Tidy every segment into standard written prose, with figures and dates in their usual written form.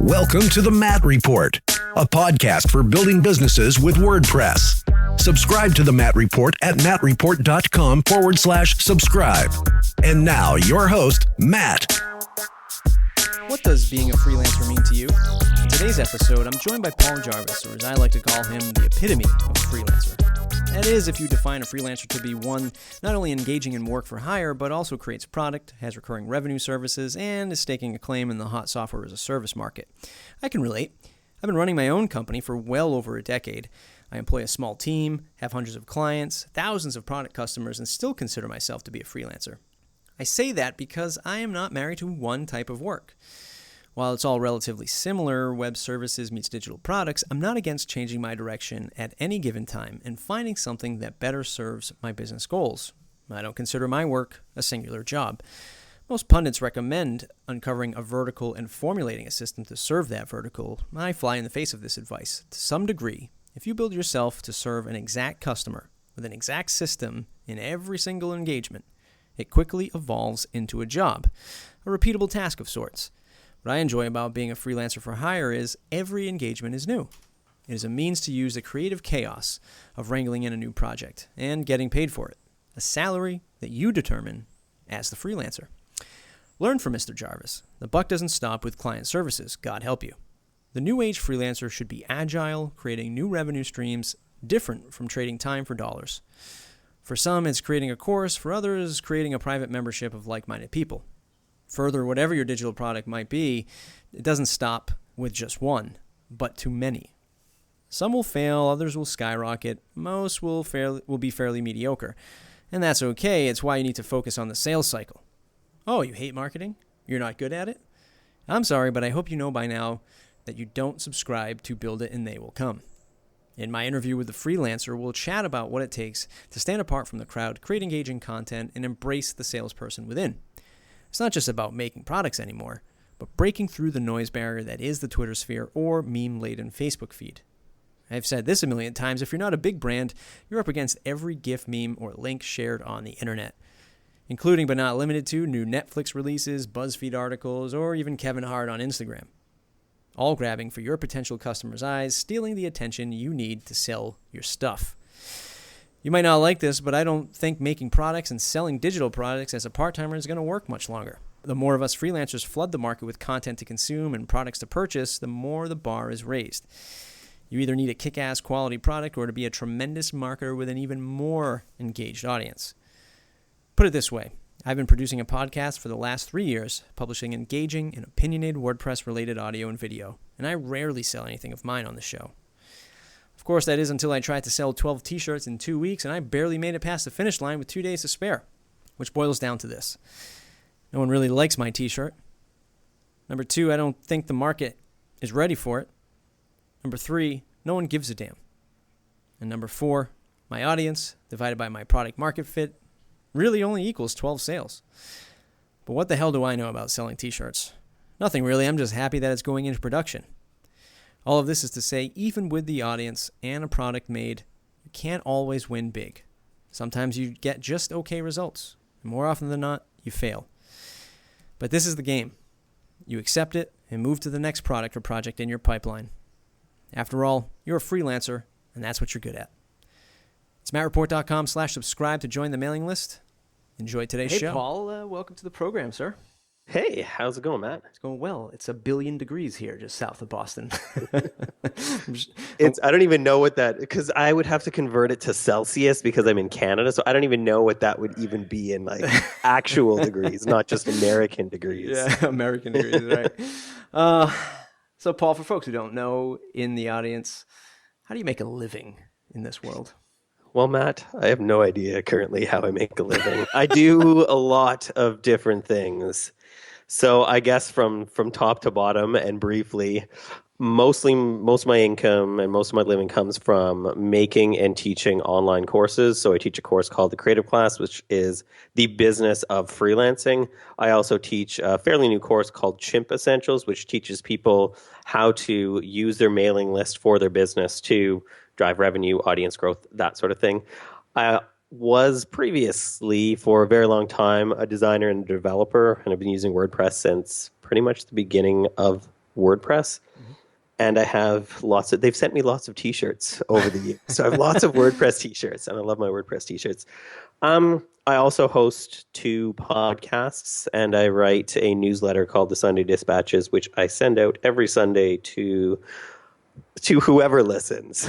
Welcome to the Matt Report, a podcast for building businesses with WordPress. Subscribe to the Matt Report at mattreport.com/subscribe. And now your host, Matt. What does being a freelancer mean to you? In today's episode, I'm joined by Paul Jarvis, or as I like to call him, the epitome of a freelancer. That is, if you define a freelancer to be one not only engaging in work for hire, but also creates product, has recurring revenue services, and is staking a claim in the hot software as a service market. I can relate. I've been running my own company for well over a decade. I employ a small team, have hundreds of clients, thousands of product customers, and still consider myself to be a freelancer. I say that because I am not married to one type of work. While it's all relatively similar, web services meets digital products, I'm not against changing my direction at any given time and finding something that better serves my business goals. I don't consider my work a singular job. Most pundits recommend uncovering a vertical and formulating a system to serve that vertical. I fly in the face of this advice. To some degree, if you build yourself to serve an exact customer with an exact system in every single engagement, it quickly evolves into a job, a repeatable task of sorts. What I enjoy about being a freelancer for hire is every engagement is new. It is a means to use the creative chaos of wrangling in a new project and getting paid for it, a salary that you determine as the freelancer. Learn from Mr. Jarvis. The buck doesn't stop with client services, God help you. The new age freelancer should be agile, creating new revenue streams, different from trading time for dollars. For some, it's creating a course. For others, creating a private membership of like-minded people. Further, whatever your digital product might be, it doesn't stop with just one, but too many. Some will fail, others will skyrocket, most will be fairly mediocre. And that's okay, it's why you need to focus on the sales cycle. Oh, you hate marketing? You're not good at it? I'm sorry, but I hope you know by now that you don't subscribe to Build It and They Will Come. In my interview with the freelancer, we'll chat about what it takes to stand apart from the crowd, create engaging content, and embrace the salesperson within. It's not just about making products anymore, but breaking through the noise barrier that is the Twitter sphere or meme-laden Facebook feed. I've said this a million times, if you're not a big brand, you're up against every GIF, meme, or link shared on the internet, including but not limited to new Netflix releases, BuzzFeed articles, or even Kevin Hart on Instagram. All grabbing for your potential customers' eyes, stealing the attention you need to sell your stuff. You might not like this, but I don't think making products and selling digital products as a part-timer is going to work much longer. The more of us freelancers flood the market with content to consume and products to purchase, the more the bar is raised. You either need a kick-ass quality product or to be a tremendous marketer with an even more engaged audience. Put it this way, I've been producing a podcast for the last 3 years, publishing engaging and opinionated WordPress-related audio and video, and I rarely sell anything of mine on the show. Of course, that is until I tried to sell 12 t-shirts in 2 weeks, and I barely made it past the finish line with 2 days to spare, which boils down to this. No one really likes my t-shirt. Number 2, I don't think the market is ready for it. Number 3, no one gives a damn. And number 4, my audience, divided by my product market fit, really only equals 12 sales. But what the hell do I know about selling t-shirts? Nothing really, I'm just happy that it's going into production. All of this is to say, even with the audience and a product made, you can't always win big. Sometimes you get just okay results. And more often than not, you fail. But this is the game. You accept it and move to the next product or project in your pipeline. After all, you're a freelancer, and that's what you're good at. It's mattreport.com/subscribe to join the mailing list. Enjoy today's show. Hey, Paul. Welcome to the program, sir. Hey, how's it going, Matt? It's going well. It's 1 billion degrees here, just south of Boston. I don't even know what that, because I would have to convert it to Celsius because I'm in Canada, so I don't even know what that would even be in like actual degrees, not just American degrees. Yeah, American degrees, right. So, Paul, for folks who don't know in the audience, how do you make a living in this world? Well, Matt, I have no idea currently how I make a living. I do a lot of different things. So I guess from top to bottom and briefly, most of my income and most of my living comes from making and teaching online courses. So I teach a course called the Creative Class, which is the business of freelancing. I also teach a fairly new course called Chimp Essentials, which teaches people how to use their mailing list for their business to drive revenue, audience growth, that sort of thing. I was previously, for a very long time, a designer and a developer, and I've been using WordPress since pretty much the beginning of WordPress. And I have they've sent me lots of t-shirts over the years. So I have lots of WordPress t-shirts, and I love my WordPress t-shirts. I also host 2 podcasts, and I write a newsletter called the Sunday Dispatches, which I send out every Sunday to whoever listens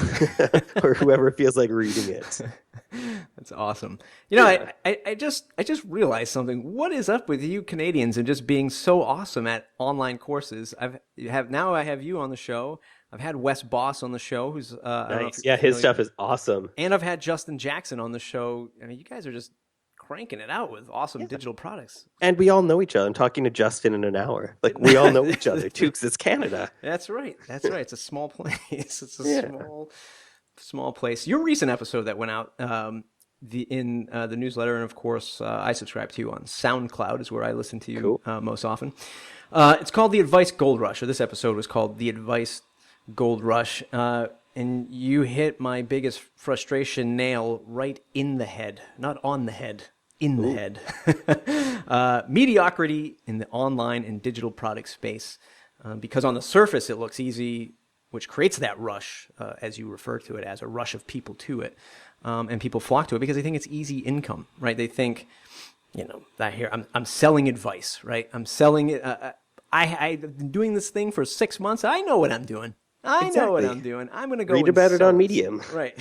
or whoever feels like reading it. That's awesome. You know, yeah. I just realized something. What is up with you Canadians and just being so awesome at online courses? I have you on the show. I've had Wes Boss on the show, who's nice. Yeah, his stuff is awesome. And I've had Justin Jackson on the show. I mean, you guys are just cranking it out with awesome digital products. And we all know each other. I'm talking to Justin in an hour. Like, we all know each other too, because it's Canada. That's right. It's a small place. It's a small place. Your recent episode that went out in the newsletter, and of course I subscribe to you on SoundCloud, is where I listen to you most often. It's called The Advice Gold Rush, or this episode was called The Advice Gold Rush. And you hit my biggest frustration nail right in the head, not on the head. In the head. Mediocrity in the online and digital product space. Because on the surface it looks easy, which creates that rush, as you refer to it, as a rush of people to it. And people flock to it because they think it's easy income, right? They think, I'm selling advice, right? I'm selling it. I've been doing this thing for 6 months. I know what I'm doing. I know what I'm doing. I'm going to go read about it on Medium. Right.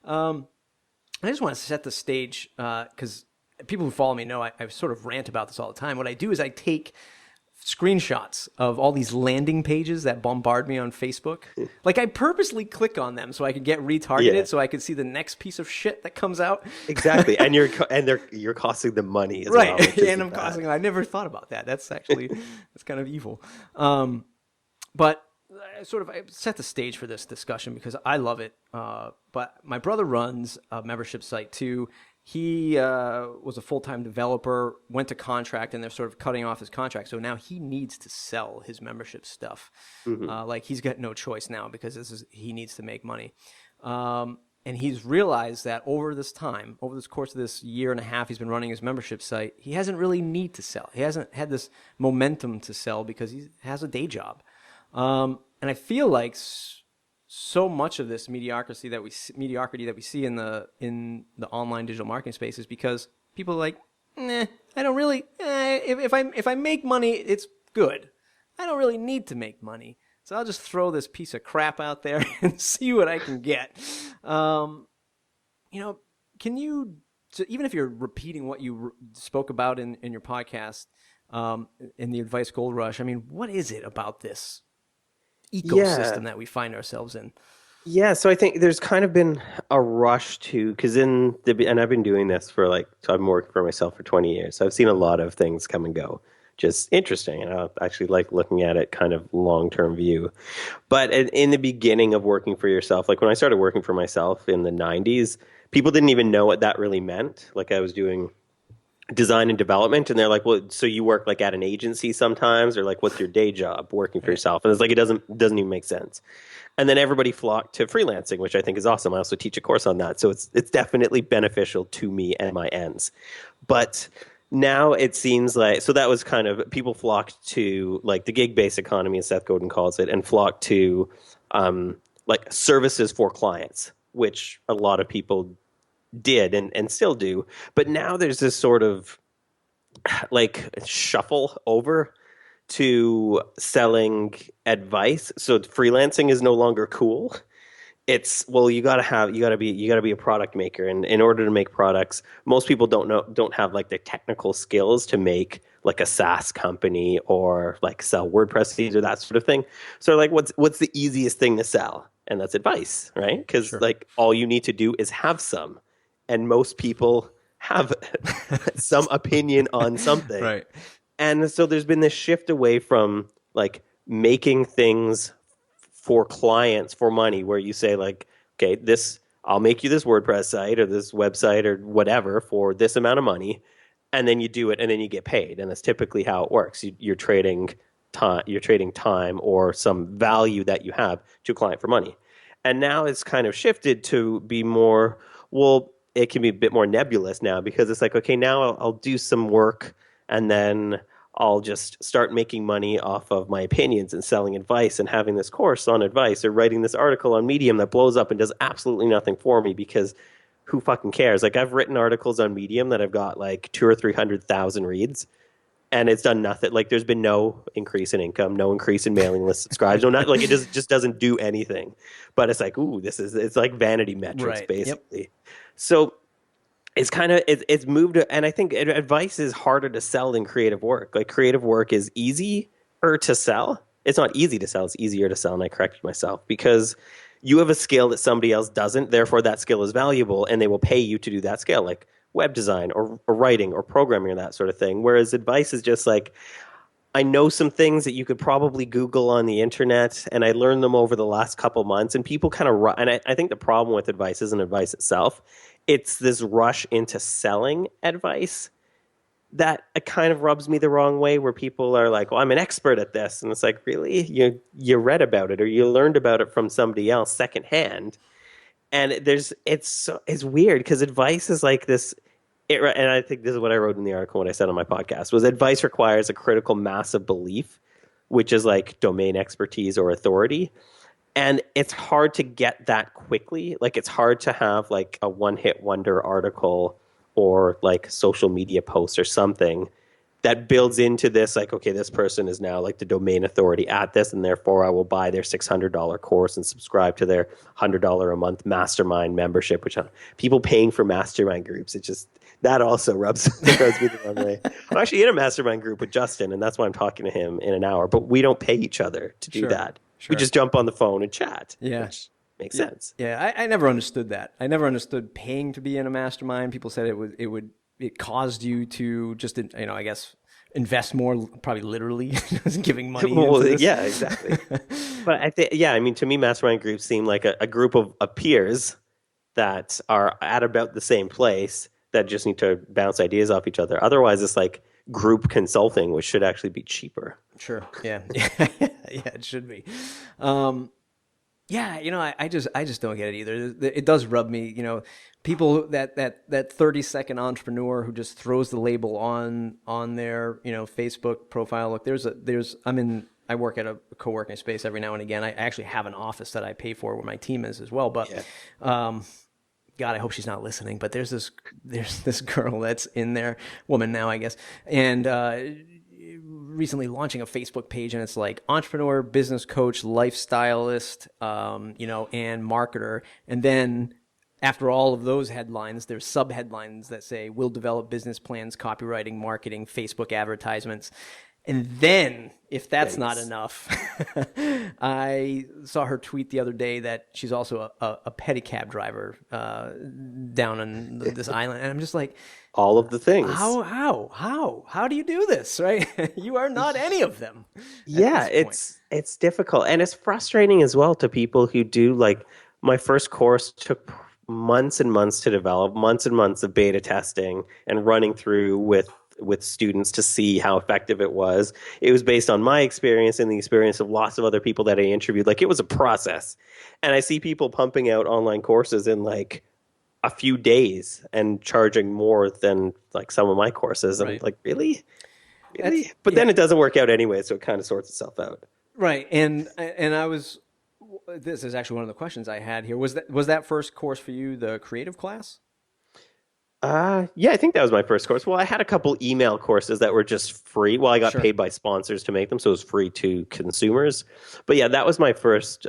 I just want to set the stage because people who follow me know I sort of rant about this all the time. What I do is I take screenshots of all these landing pages that bombard me on Facebook. Like, I purposely click on them so I could get retargeted, so I could see the next piece of shit that comes out. Exactly, and you're costing them money as well. Right, and I'm costing them. I never thought about that. That's actually that's kind of evil. But I set the stage for this discussion because I love it. But my brother runs a membership site too. He was a full-time developer, went to contract, and they're sort of cutting off his contract. So now he needs to sell his membership stuff. Like, he's got no choice now because he needs to make money. And he's realized that over this course of this year and a half he's been running his membership site, he hasn't really need to sell. He hasn't had this momentum to sell because he has a day job. And I feel like so much of this mediocrity that we see in the online digital marketing space is because people are like, I don't really. If I make money, it's good. I don't really need to make money, so I'll just throw this piece of crap out there and see what I can get. Can you? So even if you're repeating what you spoke about in your podcast, in the Advice Gold Rush, I mean, what is it about this ecosystem that we find ourselves in? Yeah, so I think there's kind of been a rush to, because and I've been doing this for so I've been working for myself for 20 years. So I've seen a lot of things come and go. Just interesting. And I actually like looking at it kind of long-term view. But in the beginning of working for yourself, like when I started working for myself in the 90s, people didn't even know what that really meant. Like, I was doing design and development, and they're like, well, so you work like at an agency sometimes, or like, what's your day job working for yourself? And it's like, it doesn't even make sense. And then everybody flocked to freelancing, which I think is awesome. I also teach a course on that, so it's definitely beneficial to me and my ends. But now it seems like, so that was kind of, people flocked to like the gig-based economy, as Seth Godin calls it, and flocked to like services for clients, which a lot of people did and still do. But now there's this sort of like shuffle over to selling advice. So freelancing is no longer cool. It's, well, you gotta be a product maker, and in order to make products, most people don't have like the technical skills to make like a SaaS company or like sell WordPress feeds or that sort of thing. So like, what's the easiest thing to sell? And that's advice, right? Because like, all you need to do is have some. And most people have some opinion on something. Right. And so there's been this shift away from like making things for clients for money, where you say like, okay, I'll make you this WordPress site or this website or whatever for this amount of money. And then you do it and then you get paid. And that's typically how it works. You're trading time or some value that you have to a client for money. And now it's kind of shifted to be more, well, it can be a bit more nebulous now, because it's like, okay, now I'll do some work and then I'll just start making money off of my opinions and selling advice and having this course on advice or writing this article on Medium that blows up and does absolutely nothing for me because who fucking cares? Like I've written articles on Medium that have got like 200,000 or 300,000 reads. And it's done nothing. Like there's been no increase in income, no increase in mailing list subscribes. No, not like it just doesn't do anything. But it's like, ooh, it's like vanity metrics basically. Yep. So it's kind of it's moved, and I think advice is harder to sell than creative work. Like creative work is easier to sell. It's not easy to sell. It's easier to sell, and I corrected myself because you have a skill that somebody else doesn't. Therefore, that skill is valuable, and they will pay you to do that skill. Like web design or writing or programming or that sort of thing. Whereas advice is just like, I know some things that you could probably Google on the internet, and I learned them over the last couple months, and people kind of, and I think the problem with advice isn't advice itself. It's this rush into selling advice that it kind of rubs me the wrong way, where people are like, well, I'm an expert at this. And it's like, really? You read about it or you learned about it from somebody else secondhand. And it's weird because advice is like this, and I think this is what I wrote in the article when I said on my podcast, was advice requires a critical mass of belief, which is like domain expertise or authority. And it's hard to get that quickly. Like it's hard to have like a one-hit wonder article or like social media post or something that builds into this, like, okay, this person is now like the domain authority at this, and therefore I will buy their $600 course and subscribe to their $100 a month mastermind membership, which people paying for mastermind groups, it just, that also rubs me the wrong way. I'm actually in a mastermind group with Justin, and that's why I'm talking to him in an hour, but we don't pay each other to do that. Sure. We just jump on the phone and chat. Yeah. Which makes sense. Yeah, I never understood that. I never understood paying to be in a mastermind. People said it caused you to just, I guess, invest more, probably literally, giving money into this. Yeah, exactly. But I think, I mean, to me, mastermind groups seem like a group of peers that are at about the same place that just need to bounce ideas off each other. Otherwise, it's like group consulting, which should actually be cheaper. Sure. Yeah. Yeah, it should be. I just don't get it either. It does rub me, people that 30-second entrepreneur who just throws the label on their, Facebook profile. Look, I work at a co-working space every now and again. I actually have an office that I pay for where my team is as well. But, God, I hope she's not listening. But there's this girl that's in there, woman now, I guess, and recently launching a Facebook page, and it's like entrepreneur, business coach, lifestylist, and marketer. And then after all of those headlines, there's sub-headlines that say, "We'll develop business plans, copywriting, marketing, Facebook advertisements." And then, if that's not enough, I saw her tweet the other day that she's also a pedicab driver down on this island. And I'm just like, all of the things. How do you do this, right? You are not any of them. Yeah, it's difficult. And it's frustrating as well to people who do, like, my first course took months and months to develop, months and months of beta testing and running through with students to see how effective it was. It was based on my experience and the experience of lots of other people that I interviewed. Like, it was a process. And I see people pumping out online courses in like a few days and charging more than like some of my courses. Right. I'm like, really? But then it doesn't work out anyway, so it kind of sorts itself out. Right. And this is actually one of the questions I had here. Was that first course for you the creative class? I think that was my first course. Well, I had a couple email courses that were just free. Well, I got paid by sponsors to make them, so it was free to consumers. But yeah, that was my first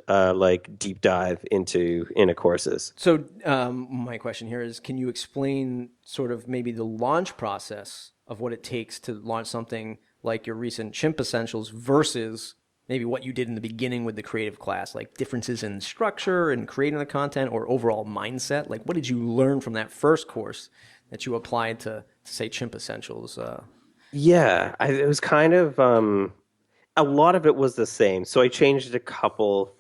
deep dive into courses. So my question here is, can you explain sort of maybe the launch process of what it takes to launch something like your recent Chimp Essentials versus maybe what you did in the beginning with the creative class, like differences in structure and creating the content or overall mindset? Like, what did you learn from that first course that you applied to say, Chimp Essentials? It was kind of, a lot of it was the same. So I changed a couple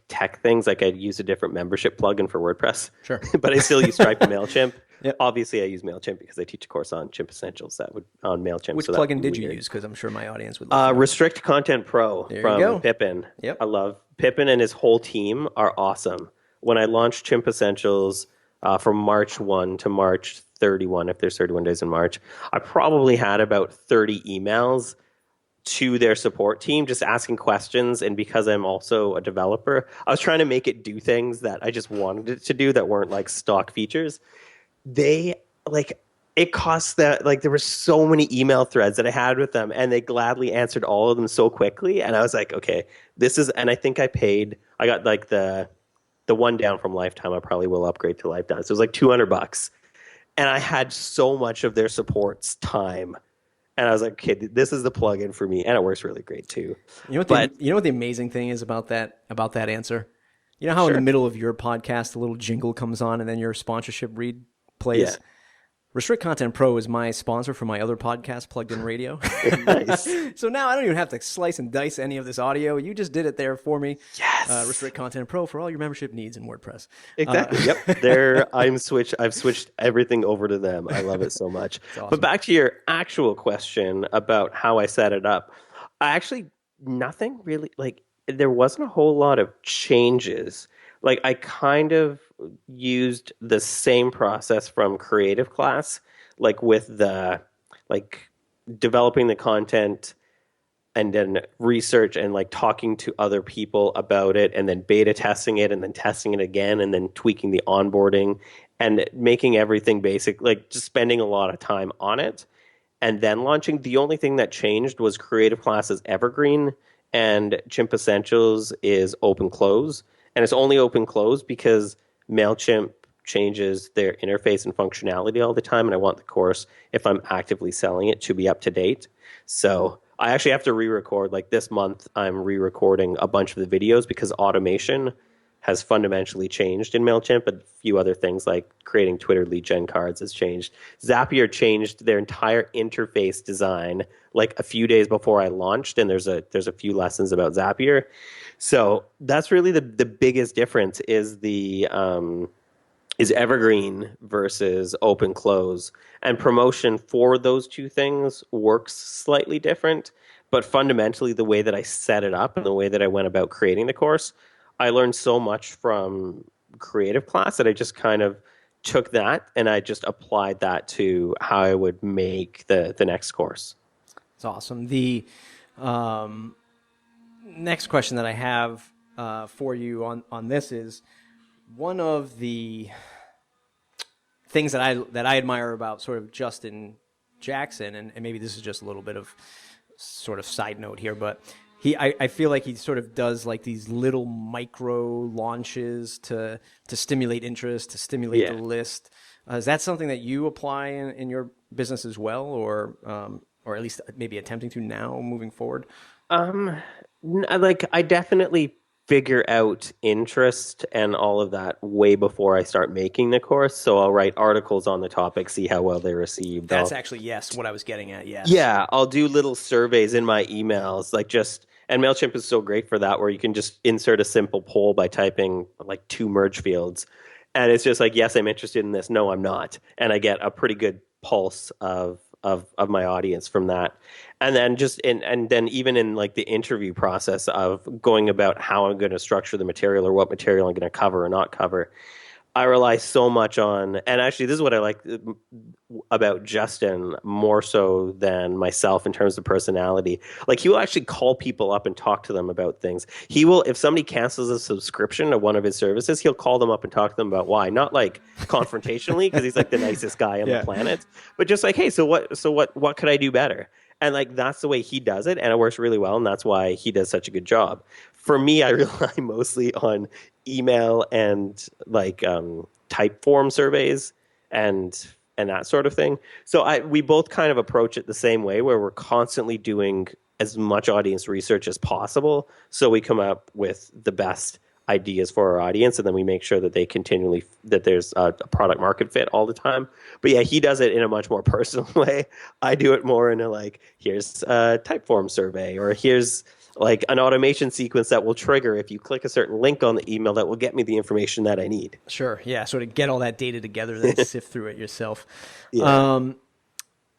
tech things. Like, I'd use a different membership plugin for WordPress. Sure. But I still use Stripe and MailChimp. Yep. Obviously, I use MailChimp because I teach a course on Chimp Essentials on MailChimp. Which plugin did you use? Because I'm sure my audience would Restrict Content Pro from Pippin. Yep. I love Pippin, and his whole team are awesome. When I launched Chimp Essentials from March 1 to March 31, if there's 31 days in March, I probably had about 30 emails to their support team, just asking questions. And because I'm also a developer, I was trying to make it do things that I just wanted it to do that weren't like stock features. They like it cost that like there were so many email threads that I had with them, and they gladly answered all of them so quickly. And I was like, okay, this is, and I think I got like the one down from Lifetime. I probably will upgrade to Lifetime. So it was like $200, and I had so much of their support's time. And I was like, okay, this is the plugin for me, and it works really great too. You know what the amazing thing is about that answer? You know how in the middle of your podcast a little jingle comes on and then your sponsorship read plays? Yeah. Restrict Content Pro is my sponsor for my other podcast, Plugged In Radio. Nice. So now I don't even have to slice and dice any of this audio. You just did it there for me. Yes. Restrict Content Pro for all your membership needs in WordPress. Exactly. Yep. I've switched everything over to them. I love it so much. Awesome. But back to your actual question about how I set it up. Nothing really, like, there wasn't a whole lot of changes. Like, I kind of used the same process from creative class, like with the, like, developing the content and then research and like talking to other people about it and then beta testing it and then testing it again and then tweaking the onboarding and making everything basic, like just spending a lot of time on it and then launching. The only thing that changed was creative class is evergreen and Chimp Essentials is open close. And it's only open close because MailChimp changes their interface and functionality all the time. And I want the course, if I'm actively selling it, to be up to date. So I actually have to re-record. Like this month, I'm re-recording a bunch of the videos because automation has fundamentally changed in MailChimp, but a few other things like creating Twitter lead gen cards has changed. Zapier changed their entire interface design like a few days before I launched, and there's a few lessons about Zapier. So that's really the biggest difference is is evergreen versus open close. And promotion for those two things works slightly different, but fundamentally the way that I set it up and the way that I went about creating the course, I learned so much from creative class that I just kind of took that and I just applied that to how I would make the next course. It's awesome. The next question that I have for you on this is, one of the things that I admire about sort of Justin Jackson, and maybe this is just a little bit of sort of side note here, but I feel like he sort of does like these little micro launches to stimulate interest, to stimulate the list. Is that something that you apply in your business as well, or at least maybe attempting to now moving forward? I definitely figure out interest and all of that way before I start making the course. So I'll write articles on the topic, see how well they're received. That's actually, what I was getting at. Yes. Yeah. I'll do little surveys in my emails, and MailChimp is so great for that, where you can just insert a simple poll by typing like 2 merge fields. And it's just like, yes, I'm interested in this. No, I'm not. And I get a pretty good pulse of my audience from that. And then and then even in like the interview process of going about how I'm going to structure the material or what material I'm going to cover or not cover, I rely so much on, and actually this is what I like about Justin more so than myself in terms of personality. Like he will actually call people up and talk to them about things. He will, if somebody cancels a subscription to one of his services, he'll call them up and talk to them about why. Not like confrontationally, because he's like the nicest guy on the planet, but just like, hey, so what could I do better? And like that's the way he does it, and it works really well, and that's why he does such a good job. For me, I rely mostly on email and like type form surveys and that sort of thing. So we both kind of approach it the same way, where we're constantly doing as much audience research as possible, so we come up with the best ideas for our audience, and then we make sure that that there's a product market fit all the time. But yeah, he does it in a much more personal way. I do it more in a like, here's a type form survey, or here's like an automation sequence that will trigger if you click a certain link on the email that will get me the information that I need. Sure. Yeah. Sort of get all that data together, then sift through it yourself. Yeah.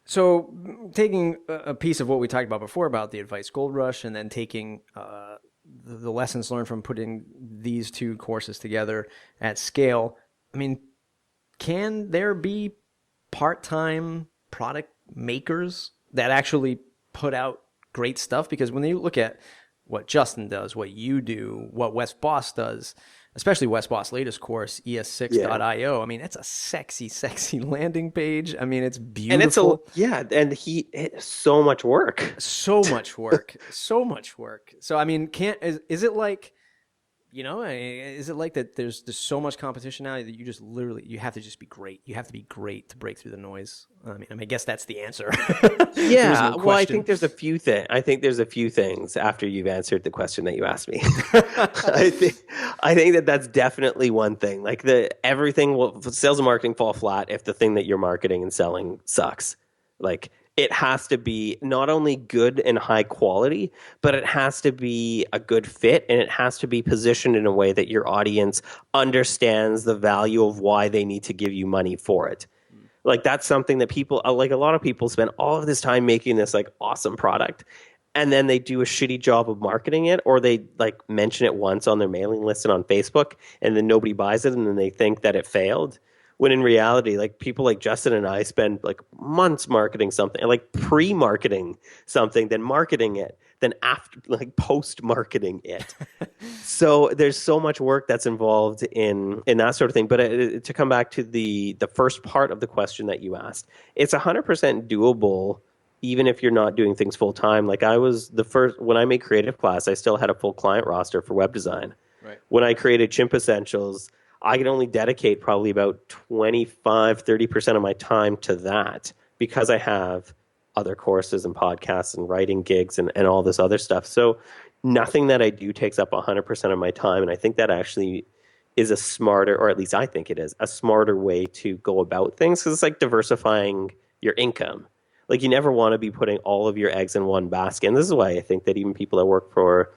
So taking a piece of what we talked about before about the advice gold rush, and then taking the lessons learned from putting these two courses together at scale, I mean, can there be part-time product makers that actually put out great stuff, because when you look at what Justin does, what you do, what Wes Boss does, especially Wes Boss' latest course, es6.io. I mean, it's a sexy landing page. I mean, it's beautiful. And it's so much work. So much work. So, I mean, is it like, is it like that there's so much competition now that you just literally, you have to just be great. You have to be great to break through the noise. I guess that's the answer. Yeah. Well, I think there's a few things after you've answered the question that you asked me. I think that's definitely one thing. Like sales and marketing fall flat if the thing that you're marketing and selling sucks. Like, it has to be not only good and high quality, but it has to be a good fit, and it has to be positioned in a way that your audience understands the value of why they need to give you money for it. Like, that's something that people, like a lot of people spend all of this time making this like awesome product, and then they do a shitty job of marketing it, or they like mention it once on their mailing list and on Facebook, and then nobody buys it, and then they think that it failed. When in reality, like people like Justin and I spend like months marketing something, like pre-marketing something, then marketing it, then after, like post-marketing it. So there's so much work that's involved in that sort of thing. But to come back to the first part of the question that you asked, it's 100% doable, even if you're not doing things full time. Like I was when I made Creative Class, I still had a full client roster for web design. Right. When I created Chimp Essentials, I could only dedicate probably about 25-30% of my time to that, because I have other courses and podcasts and writing gigs and all this other stuff. So nothing that I do takes up 100% of my time. And I think that actually is a smarter, or at least I think it is, a smarter way to go about things, because it's like diversifying your income. Like, you never want to be putting all of your eggs in one basket. And this is why I think that even people that work for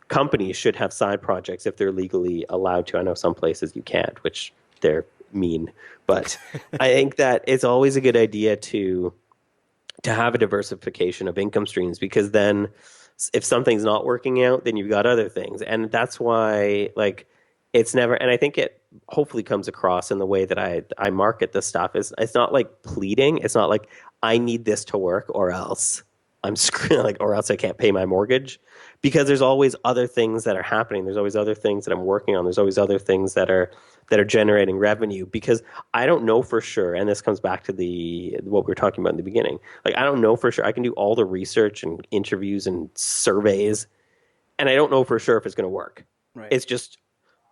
companies should have side projects if they're legally allowed to. I know some places you can't, which they're mean, but I think that it's always a good idea to have a diversification of income streams, because then if something's not working out, then you've got other things. And that's why, like, it's never, and I think it hopefully comes across in the way that I market this stuff. It's not like pleading. It's not like I need this to work or else I'm screwed, like, or else I can't pay my mortgage, because there's always other things that are happening. There's always other things that I'm working on. There's always other things that are generating revenue, because I don't know for sure. And this comes back to what we were talking about in the beginning. Like, I don't know for sure. I can do all the research and interviews and surveys, and I don't know for sure if it's going to work. Right. It's just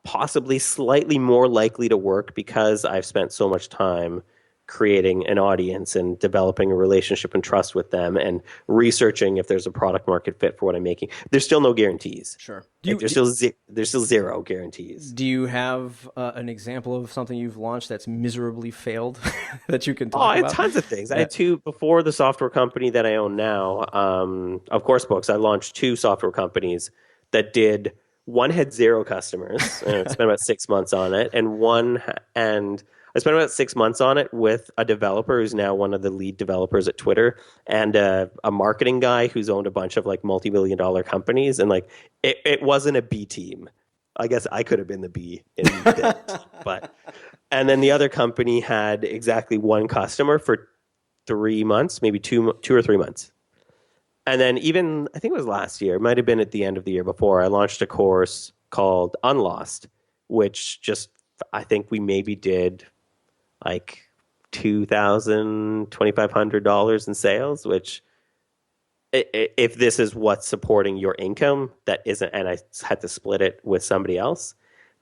possibly slightly more likely to work because I've spent so much time creating an audience and developing a relationship and trust with them and researching if there's a product market fit for what I'm making. There's still no guarantees. Sure. There's still zero guarantees. Do you have an example of something you've launched that's miserably failed that you can talk about? Tons of things. I had two before the software company that I own now. Of course, Books. I launched two software companies that did. One had 0 customers. I spent about 6 months on it, and I spent about 6 months on it with a developer who's now one of the lead developers at Twitter, and a marketing guy who's owned a bunch of like multi-million-dollar companies. And like, it wasn't a B team. I guess I could have been the B in that, but. And then the other company had exactly 1 customer for 3 months, maybe two or 3 months. And then even, I think it was last year, it might have been at the end of the year before, I launched a course called Unlost, which just, I think we maybe did like $2,000, $2,500 in sales, which if this is what's supporting your income, that isn't, and I had to split it with somebody else,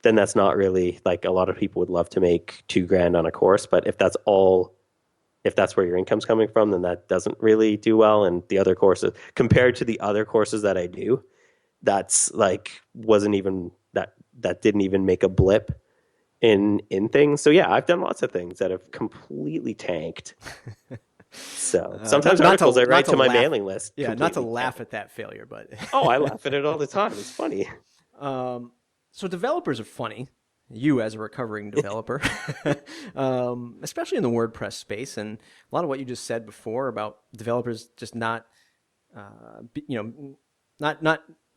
then that's not really, like, a lot of people would love to make $2,000 on a course, but if that's where your income's coming from, then that doesn't really do well. And the other courses, compared to the other courses that I do, that's like, that didn't even make a blip in things. So yeah, I've done lots of things that have completely tanked. So sometimes articles I write to my mailing list. Yeah, not to laugh at that failure, but I laugh at it all the time. It's funny. So developers are funny. You as a recovering developer, especially in the WordPress space, and a lot of what you just said before about developers just not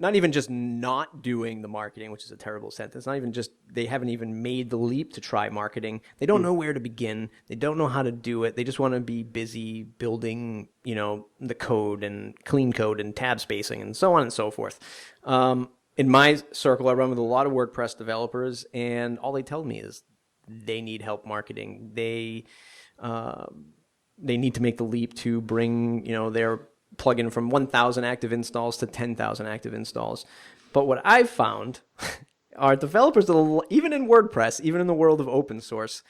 not even just not doing the marketing, which is a terrible sentence. Not even just they haven't even made the leap to try marketing. They don't know where to begin. They don't know how to do it. They just want to be busy building, the code and clean code and tab spacing and so on and so forth. In my circle, I run with a lot of WordPress developers, and all they tell me is they need help marketing. They need to make the leap to bring, their plugin from 1,000 active installs to 10,000 active installs. But what I've found are developers, even in WordPress, even in the world of open source,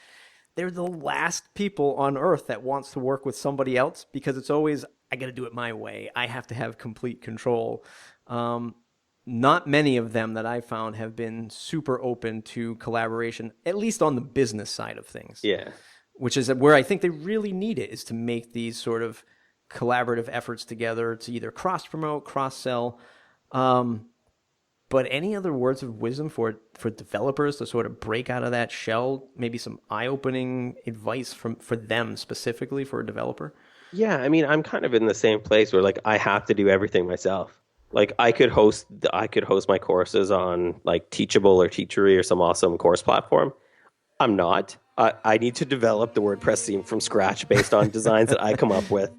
they're the last people on earth that wants to work with somebody else, because it's always, I got to do it my way. I have to have complete control. Not many of them that I found have been super open to collaboration, at least on the business side of things. Yeah. Which is where I think they really need it, is to make these sort of collaborative efforts together to either cross-promote, cross-sell. But any other words of wisdom for developers to sort of break out of that shell? Maybe some eye-opening advice for them specifically, for a developer? Yeah, I mean, I'm kind of in the same place where I have to do everything myself. I could host my courses on Teachable or Teachery or some awesome course platform. I'm not. I need to develop the WordPress theme from scratch based on designs that I come up with.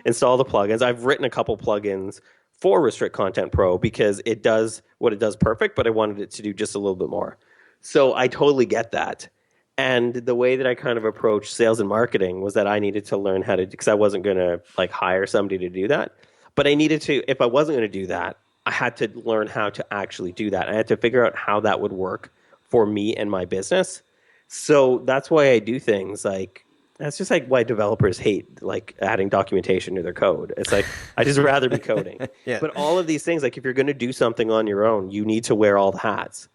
Install the plugins. I've written a couple plugins for Restrict Content Pro because it does what it does perfect, but I wanted it to do just a little bit more. So I totally get that. And the way that I kind of approached sales and marketing was that I needed to learn how to, because I wasn't going to hire somebody to do that. But I needed to, if I wasn't going to do that, I had to learn how to actually do that. I had to figure out how that would work for me and my business. So that's why I do things that's just why developers hate adding documentation to their code. It's I just rather be coding. Yeah. But all of these things, if you're going to do something on your own, you need to wear all the hats.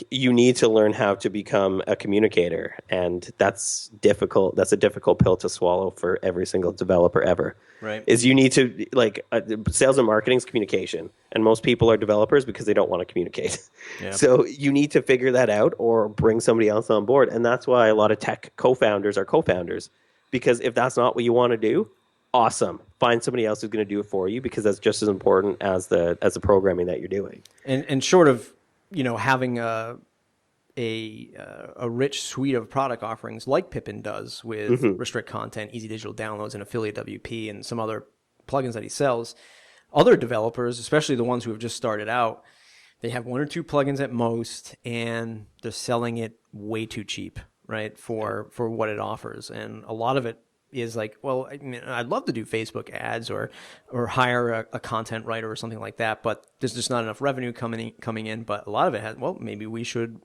You need to learn how to become a communicator, and that's difficult. That's a difficult pill to swallow for every single developer ever. Right. Is you need to sales and marketing is communication, and most people are developers because they don't want to communicate. Yeah. So you need to figure that out or bring somebody else on board, and that's why a lot of tech co-founders are co-founders, because if that's not what you want to do, awesome. Find somebody else who's going to do it for you, because that's just as important as the programming that you're doing. And short of having a rich suite of product offerings like Pippin does with Restrict Content, Easy Digital Downloads, and Affiliate WP, and some other plugins that he sells, other developers, especially the ones who have just started out, they have one or two plugins at most, and they're selling it way too cheap, right, for what it offers. And a lot of it is well, I mean, I'd love to do Facebook ads or hire a content writer or something like that, but there's just not enough revenue coming in. But a lot of it has, well, maybe we should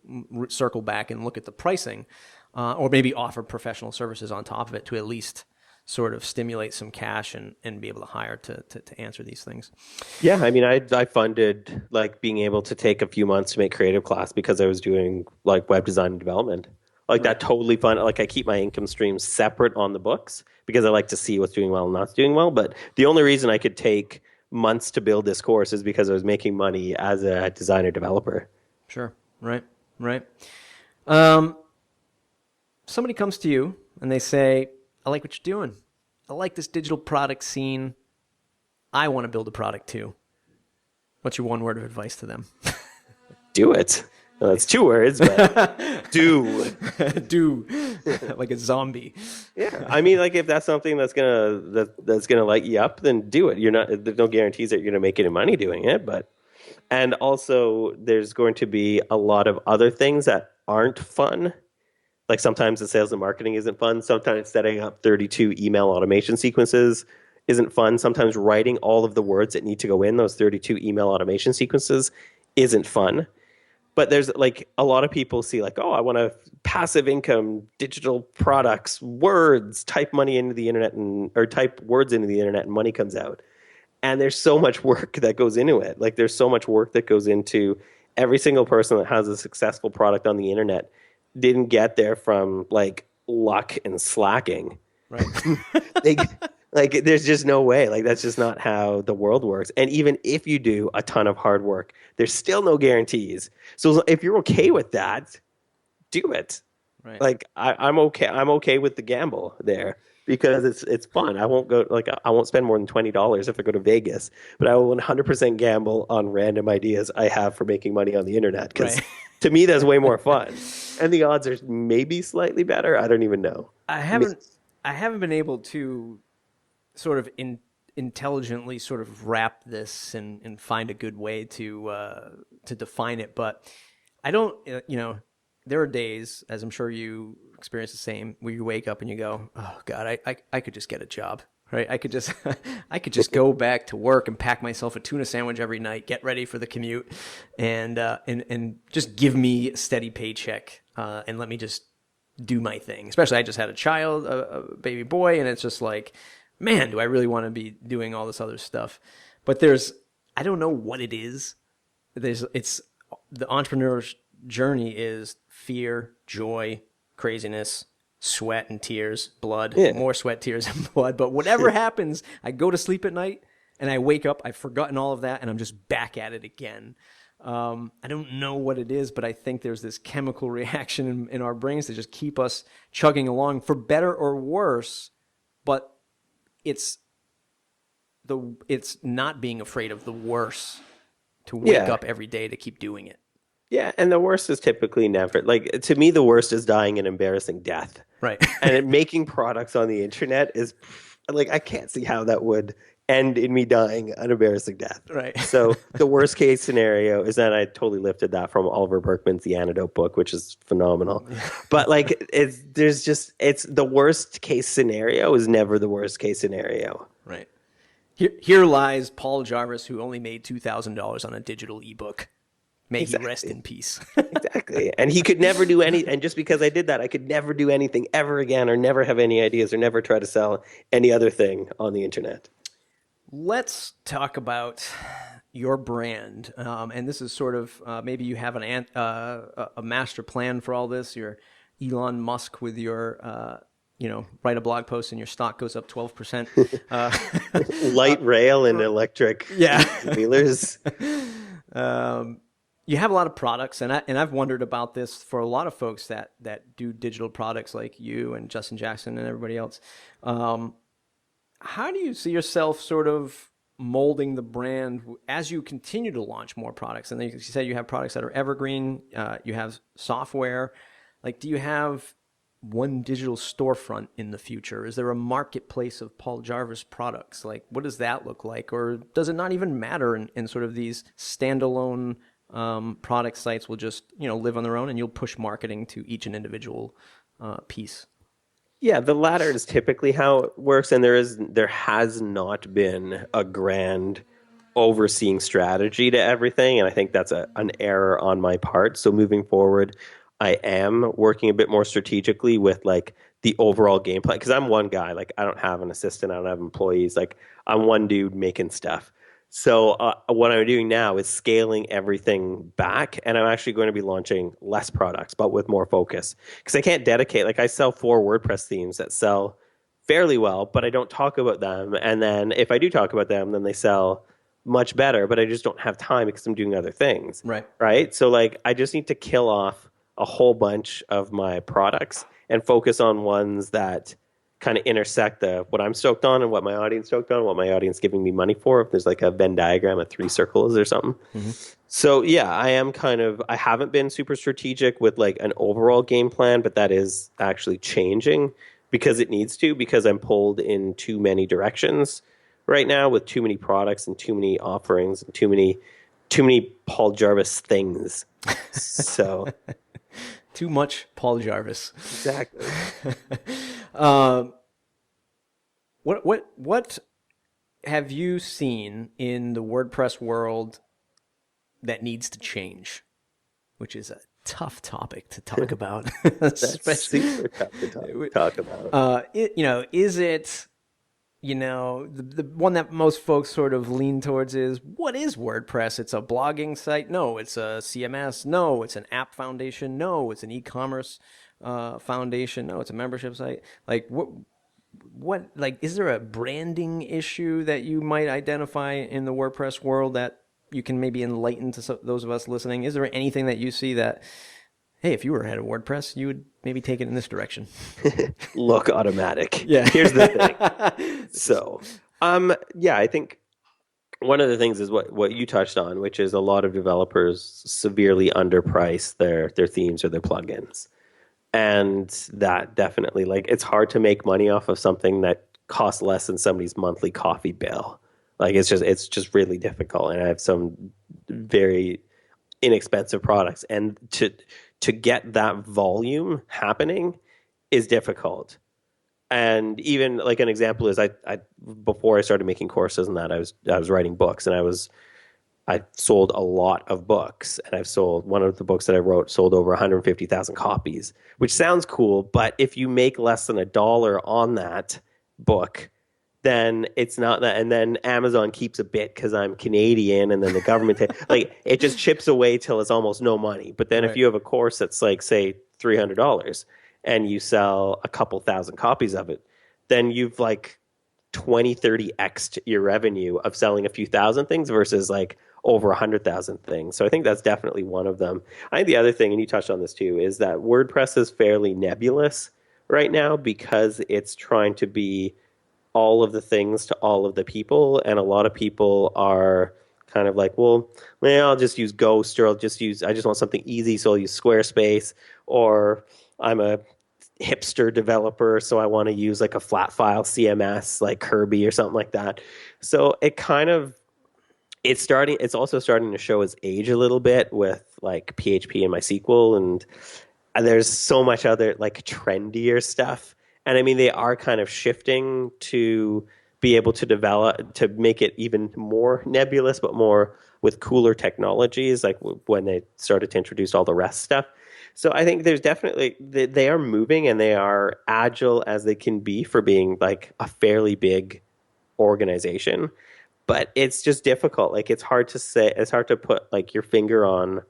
circle back and look at the pricing, or maybe offer professional services on top of it to at least sort of stimulate some cash and be able to hire to answer these things. Yeah, I mean, I funded being able to take a few months to make creative class because I was doing web design and development. That totally fun. I keep my income streams separate on the books because I like to see what's doing well and not doing well. But the only reason I could take months to build this course is because I was making money as a designer developer. Sure. Right. Somebody comes to you and they say, I like what you're doing. I like this digital product scene. I want to build a product too. What's your one word of advice to them? Do it. Well, that's 2 words, but do. Do. Like a zombie. Yeah. I mean, if that's something that's gonna light you up, then do it. There's no guarantees that you're gonna make any money doing it, and also there's going to be a lot of other things that aren't fun. Sometimes the sales and marketing isn't fun. Sometimes setting up 32 email automation sequences isn't fun. Sometimes writing all of the words that need to go in those 32 email automation sequences isn't fun. But there's a lot of people see oh, I want a passive income, digital products, words, type money into the internet or type words into the internet and money comes out. And there's so much work that goes into it. There's so much work that goes into every single person that has a successful product on the internet didn't get there from luck and slacking. Right. There's just no way. That's just not how the world works. And even if you do a ton of hard work, there's still no guarantees. So if you're okay with that, do it. Right. I'm okay with the gamble there. because it's fun. I won't go like I won't spend more than $20 if I go to Vegas, but I will 100% gamble on random ideas I have for making money on the internet because Right. to me that's way more fun. And the odds are maybe slightly better. I don't even know. I haven't been able to sort of intelligently sort of wrap this and find a good way to define it, but I don't there are days, as I'm sure you experience the same, where you wake up and you go, oh God, I could just get a job, right? I could just I could just go back to work and pack myself a tuna sandwich every night, get ready for the commute, and just give me a steady paycheck, and let me just do my thing. Especially I just had a child, a baby boy, and it's just like, man, do I really want to be doing all this other stuff? But I don't know what it is. It's the entrepreneur's journey is fear, joy, craziness, sweat and tears, blood, more sweat, tears, and blood. But whatever happens, I go to sleep at night and I wake up, I've forgotten all of that, and I'm just back at it again. I don't know what it is, but I think there's this chemical reaction in our brains that just keep us chugging along for better or worse. But it's not being afraid of the worse to wake up every day to keep doing it. Yeah, and the worst is typically never like to me the worst is dying an embarrassing death. Right. And making products on the internet is like I can't see how that would end in me dying an embarrassing death. Right. So the worst case scenario is that I totally lifted that from Oliver Berkman's The Antidote book, which is phenomenal. But like it's the worst case scenario is never the worst case scenario. Right. Here lies Paul Jarvis, who only made $2,000 on a digital ebook. May he rest in peace. Exactly. And he could never do and just because I did that, I could never do anything ever again or never have any ideas or never try to sell any other thing on the internet. Let's talk about your brand. And this is sort of, maybe you have a master plan for all this. You're Elon Musk with your, write a blog post and your stock goes up 12%. Light rail and electric wheelers. You have a lot of products, and I've wondered about this for a lot of folks that do digital products like you and Justin Jackson and everybody else. How do you see yourself sort of molding the brand as you continue to launch more products? And then you said you have products that are evergreen. You have software. Like, do you have one digital storefront in the future? Is there a marketplace of Paul Jarvis products? Like, what does that look like? Or does it not even matter in sort of these standalone product sites will just live on their own and you'll push marketing to each and individual piece? Yeah, the latter is typically how it works, and there has not been a grand overseeing strategy to everything, and I think that's an error on my part. So moving forward, I am working a bit more strategically with like the overall game plan, because I'm one guy. Like I don't have an assistant, I don't have employees. Like I'm one dude making stuff. So what I'm doing now is scaling everything back, and I'm actually going to be launching less products, but with more focus. Because I can't dedicate, like I sell 4 WordPress themes that sell fairly well, but I don't talk about them. And then if I do talk about them, then they sell much better, but I just don't have time because I'm doing other things. Right? So like I just need to kill off a whole bunch of my products and focus on ones that kind of intersect what I'm stoked on and what my audience stoked on, what my audience giving me money for. If there's like a Venn diagram of 3 circles or something. Mm-hmm. So yeah, I haven't been super strategic with like an overall game plan, but that is actually changing because it needs to, because I'm pulled in too many directions right now with too many products and too many offerings and too many Paul Jarvis things. So too much Paul Jarvis. Exactly. What have you seen in the WordPress world that needs to change? Which is a tough topic to talk about. That's super tough to talk about. Is it, the one that most folks sort of lean towards is, what is WordPress? It's a blogging site? No. It's a CMS? No. It's an app foundation? No. It's an e-commerce foundation? No. It's a membership site? Like, what, like, is there a branding issue that you might identify in the WordPress world that you can maybe enlighten to those of us listening? Is there anything that you see that, hey, if you were head of WordPress, you would maybe take it in this direction. Look automatic. Yeah. Here's the thing. So, yeah, I think one of the things is what you touched on, which is a lot of developers severely underprice their themes or their plugins. And that definitely, like, it's hard to make money off of something that costs less than somebody's monthly coffee bill. Like, it's just really difficult. And I have some very inexpensive products, and to get that volume happening is difficult. And even like an example is I before I started making courses and that I was writing books, and I sold a lot of books, and I've sold one of the books that I wrote sold over 150,000 copies, which sounds cool, but if you make less than $1 on that book, then it's not that, and then Amazon keeps a bit because I'm Canadian, and then the government like it just chips away till it's almost no money. But then if you have a course that's like, say, $300 and you sell a couple thousand copies of it, then you've like 20-30x'd your revenue of selling a few thousand things versus like over 100,000 things. So I think that's definitely one of them. I think the other thing, and you touched on this too, is that WordPress is fairly nebulous right now because it's trying to be all of the things to all of the people, and a lot of people are kind of like, well, I'll just use Ghost, or I just want something easy, so I'll use Squarespace, or I'm a hipster developer, so I want to use like a flat file CMS like Kirby or something like that. So it's also starting to show its age a little bit with like PHP and MySQL, and there's so much other like trendier stuff. And I mean, they are kind of shifting to be able to develop, to make it even more nebulous, but more with cooler technologies, like when they started to introduce all the REST stuff. So I think there's definitely, they are moving, and they are agile as they can be for being like a fairly big organization. But it's just difficult. Like, it's hard to put like your finger on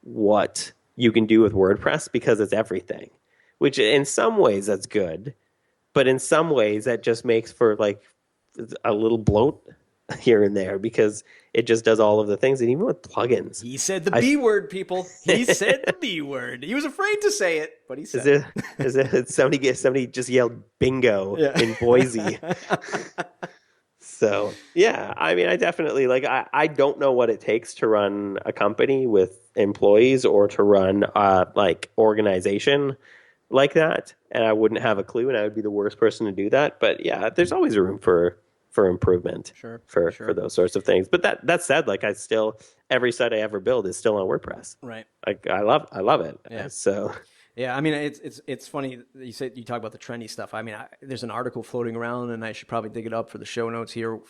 what you can do with WordPress because it's everything. Which in some ways that's good, but in some ways that just makes for like a little bloat here and there because it just does all of the things. And even with plugins. He said the B word, people. He said the B word. He was afraid to say it, but he said it. Somebody just yelled bingo in Boise. So, yeah, I mean, I definitely, like, I don't know what it takes to run a company with employees or to run like organization like that, and I wouldn't have a clue, and I would be the worst person to do that. But yeah, there's always room for improvement for those sorts of things. But that said, like, I still, every site I ever build is still on WordPress. Right. Like, I love it. Yeah. So yeah, I mean, it's funny you talk about the trendy stuff. I mean, there's an article floating around, and I should probably dig it up for the show notes here.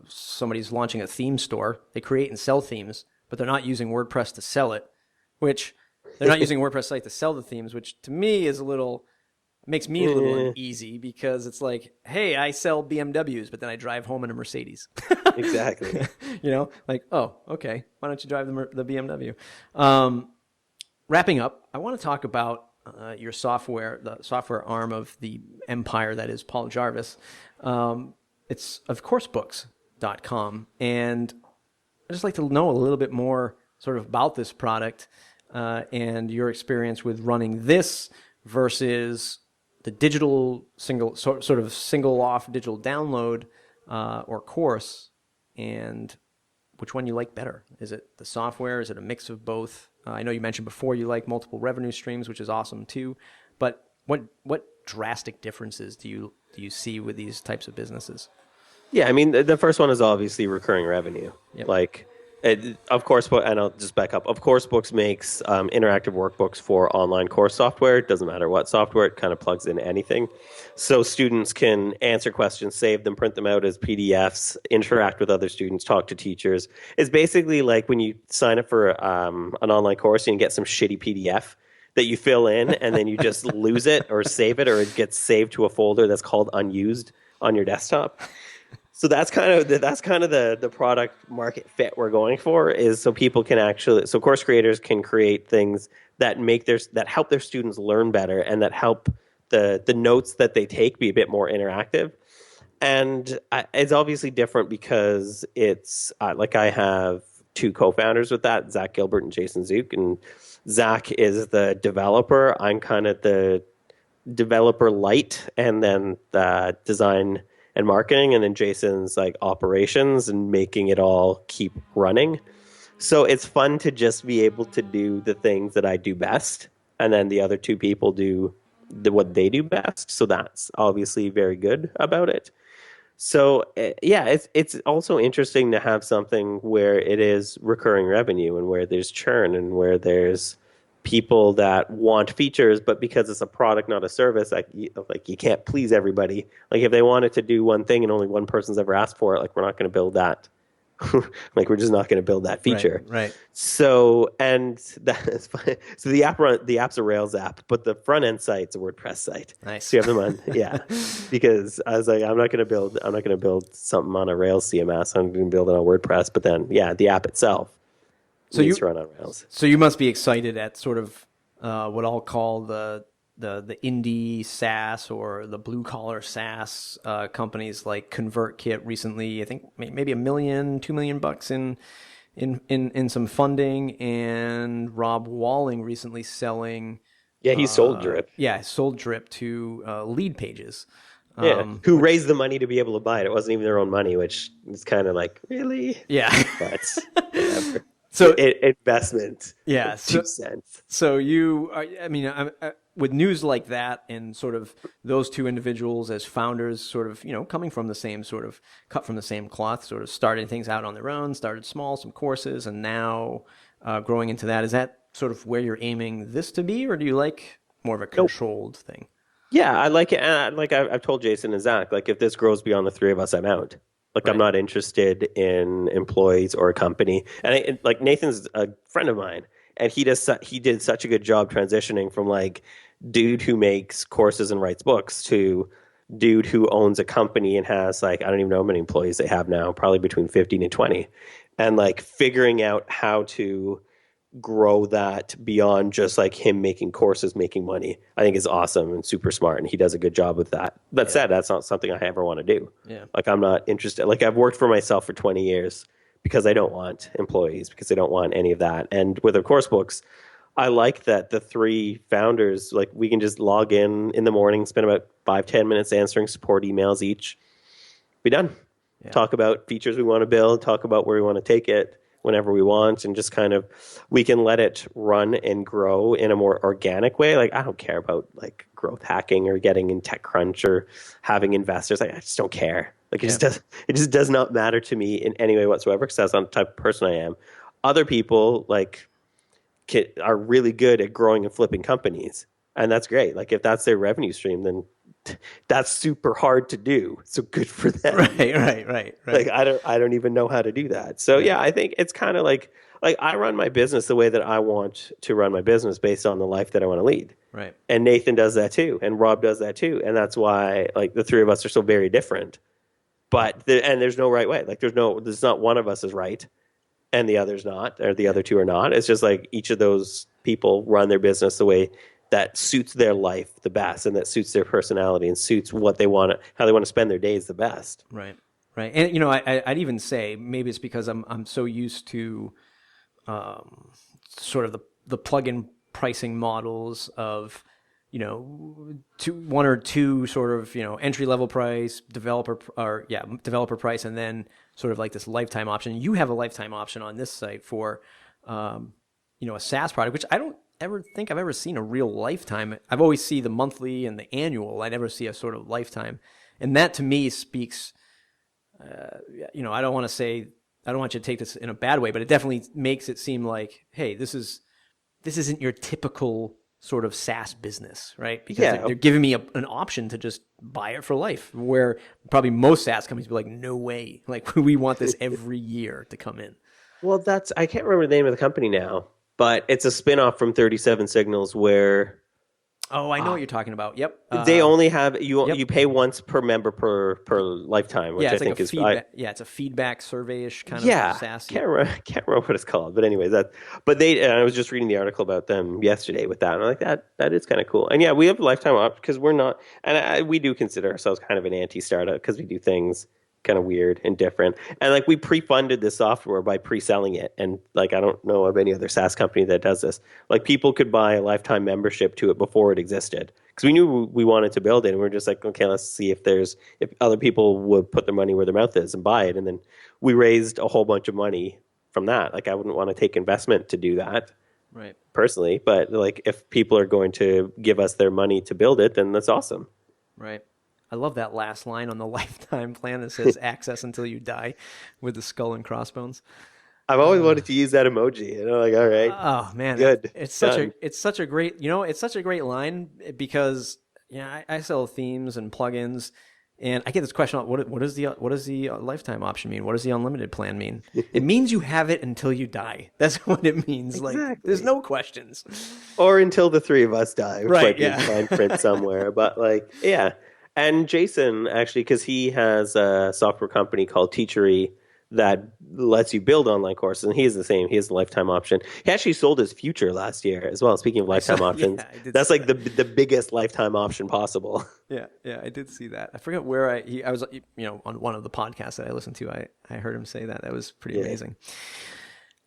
Somebody's launching a theme store. They create and sell themes, but they're not using WordPress to sell it, which they're not using a WordPress site to sell the themes, which to me is makes me a little uneasy because it's like, hey, I sell BMWs, but then I drive home in a Mercedes. Exactly. Like, oh, okay. Why don't you drive the BMW? Wrapping up, I want to talk about your software, the software arm of the empire that is Paul Jarvis. It's of coursebooks.com. And I'd just like to know a little bit more sort of about this product and your experience with running this versus the digital sort of single off digital download or course, and which one you like better. Is it the software? Is it a mix of both? I know you mentioned before you like multiple revenue streams, which is awesome too. But what drastic differences do you see with these types of businesses? Yeah, I mean, the first one is obviously recurring revenue. Yep. Like, of course, and I'll just back up. Of course, Books makes interactive workbooks for online course software. It doesn't matter what software; it kind of plugs into anything. So students can answer questions, save them, print them out as PDFs, interact with other students, talk to teachers. It's basically like when you sign up for an online course and you get some shitty PDF that you fill in, and then you just lose it or save it, or it gets saved to a folder that's called unused on your desktop. So that's kind of the product market fit we're going for, is so people can so course creators can create things that help their students learn better, and that help the notes that they take be a bit more interactive. And it's obviously different because it's like I have two co-founders with that, Zach Gilbert and Jason Zook. And Zach is the developer. I'm kind of the developer light, and then the design and marketing, and then Jason's like operations and making it all keep running. So it's fun to just be able to do the things that I do best, and then the other two people do what they do best. So that's obviously very good about it. So yeah, it's also interesting to have something where it is recurring revenue and where there's churn and where there's people that want features, but because it's a product, not a service, like you can't please everybody. Like if they wanted to do one thing and only one person's ever asked for it, like we're not going to build that. Like we're just not going to build that feature. Right. So, and that's fine. So the app's a Rails app, but the front end site's a WordPress site. Nice. So you have them on, yeah. Because I was like, I'm not going to build something on a Rails CMS. I'm going to build it on WordPress. But then, yeah, the app itself needs to run on Rails. So you must be excited at sort of what I'll call the indie SaaS or the blue collar SaaS companies like ConvertKit recently. I think maybe $1 million, $2 million in some funding, and Rob Walling recently selling. Yeah, he sold Drip. Yeah, sold Drip to Lead Pages. Who raised the money to be able to buy it? It wasn't even their own money, which is kind of like, really? Yeah. But whatever. So investment. Yeah. 2 cents. So you, I mean, with news like that, and sort of those two individuals as founders, sort of, coming from the same sort of cut from the same cloth, sort of started things out on their own, started small, some courses, and now growing into that. Is that sort of where you're aiming this to be, or do you like more of a controlled thing? Yeah, I like it. And like I've told Jason and Zach, like if this grows beyond the three of us, I'm out. Like I'm not interested in employees or a company. And like Nathan's a friend of mine, and he did such a good job transitioning from like dude who makes courses and writes books to dude who owns a company and has like, I don't even know how many employees they have now, probably between 15 and 20. And like figuring out how to grow that beyond just like him making courses, making money, I think is awesome and super smart. And he does a good job with that. That said, that's not something I ever want to do. Yeah. Like I'm not interested. Like I've worked for myself for 20 years because I don't want employees, because I don't want any of that. And with Of Course Books, I like that the three founders, like we can just log in the morning, spend about 5-10 minutes answering support emails each, be done. Yeah. Talk about features we want to build, talk about where we want to take it whenever we want, and just kind of, we can let it run and grow in a more organic way. Like I don't care about like growth hacking or getting in TechCrunch or having investors. Like I just don't care. Like it just does not matter to me in any way whatsoever, because that's not the type of person I am. Other people like are really good at growing and flipping companies, and that's great. Like if that's their revenue stream, then that's super hard to do. So good for them. Right. Like I don't even know how to do that. So yeah, I think it's kind of like I run my business the way that I want to run my business based on the life that I want to lead. Right. And Nathan does that too, and Rob does that too, and that's why like the three of us are so very different. But there's no right way. Like there's not one of us is right and the other's not, or the other two are not. It's just like each of those people run their business the way that suits their life the best, and that suits their personality and suits what they want to, how they want to spend their days the best. Right. And I'd even say maybe it's because I'm so used to sort of the plug-in pricing models of one or two sort of entry level price, developer price, and then sort of like this lifetime option. You have a lifetime option on this site for a SaaS product, which I don't ever think I've ever seen a real lifetime. I've always see the monthly and the annual. I never see a sort of lifetime, and that to me speaks. I don't want you to take this in a bad way, but it definitely makes it seem like, hey, this isn't your typical sort of SaaS business, right? Because they're giving me an option to just buy it for life, where probably most SaaS companies be like, no way, like we want this every year to come in. Well, I can't remember the name of the company now, but it's a spinoff from 37 Signals where. Oh, I know what you're talking about. Yep. They only have you pay once per member per lifetime, which I think is feedback. It's a feedback survey-ish kind of SaaS. Can't remember what it's called, but anyways, and I was just reading the article about them yesterday with that, and I'm like, that is kind of cool. And yeah, we have a lifetime option because we're not, and we do consider ourselves kind of an anti-startup because we do things kind of weird and different. And like we pre-funded the software by pre-selling it. And like, I don't know of any other SaaS company that does this. Like people could buy a lifetime membership to it before it existed. Because we knew we wanted to build it. And we're just like, okay, let's see if other people would put their money where their mouth is and buy it. And then we raised a whole bunch of money from that. Like I wouldn't want to take investment to do that. Right. Personally, but like if people are going to give us their money to build it, then that's awesome. Right. I love that last line on the lifetime plan that says access until you die with the skull and crossbones. I've always wanted to use that emoji, and I'm like, all right. Oh man, good. It's such a great, it's such a great line because I sell themes and plugins. And I get this question: what does the lifetime option mean? What does the unlimited plan mean? It means you have it until you die. That's what it means. Exactly. Like, there's no questions. Or until the three of us die, which Right, might be in fine print somewhere. But like, yeah. And Jason actually, because he has a software company called Teachery that lets you build online courses, and he's the same. He has the lifetime option. He actually sold his future last year as well. Speaking of lifetime options, that's like the biggest lifetime option possible. Yeah, I did see that. I forget where I was, on one of the podcasts that I listened to. I heard him say that. That was pretty amazing.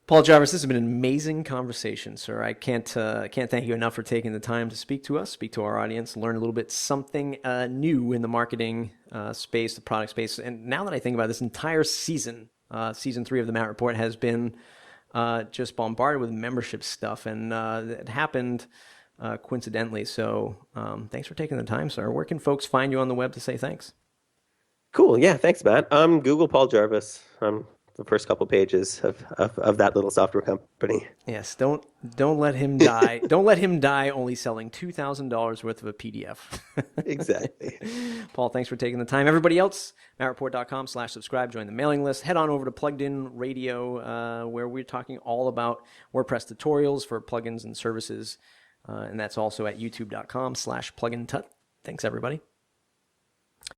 Paul Jarvis, this has been an amazing conversation, sir. I can't thank you enough for taking the time to speak to us, speak to our audience, learn a little bit something new in the marketing space, the product space. And now that I think about it, this entire season, season 3 of the Matt Report has been just bombarded with membership stuff, and it happened coincidentally. So thanks for taking the time, sir. Where can folks find you on the web to say thanks? Cool. Yeah. Thanks, Matt. Google Paul Jarvis. The first couple pages of that little software company. Yes, don't let him die. Don't let him die only selling $2,000 worth of a PDF. Exactly. Paul, thanks for taking the time. Everybody else, mattreport.com/subscribe. Join the mailing list. Head on over to Plugged In Radio, where we're talking all about WordPress tutorials for plugins and services. And that's also at youtube.com/plugintut. Thanks, everybody.